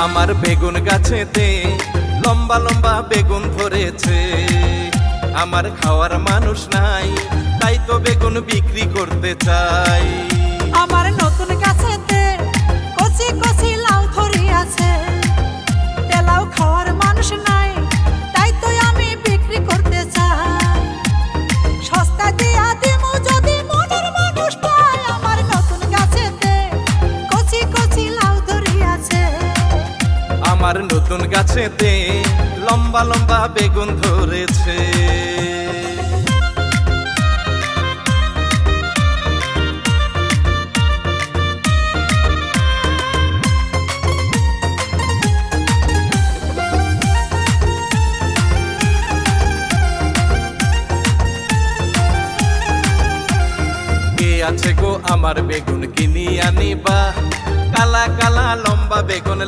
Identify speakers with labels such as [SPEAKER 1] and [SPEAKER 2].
[SPEAKER 1] আমার বেগুন গাছেতে লম্বা লম্বা বেগুন ধরেছে। আমার খাওয়ার মানুষ নাই, তাই তো বেগুন বিক্রি করতে চাই।
[SPEAKER 2] আমার নতুন গাছেতে কচি কচি লাউ ধরিয়াছে। তেলাও খাওয়ার মানুষ নাই, তাই তো আমি বিক্রি করতে চাই। সস্তা দিয়া দিমু যদি মনের মানুষ পায়। আমার নতুন গাছেতে কচি কচি লাউ ধরিয়াছে।
[SPEAKER 1] আমার নতুন গাছেতে লম্বা লম্বা বেগুন ধরেছে। কে আছে গো আমার বেগুন কিনি আনিবা? কালা কালা লম্বা বেগুন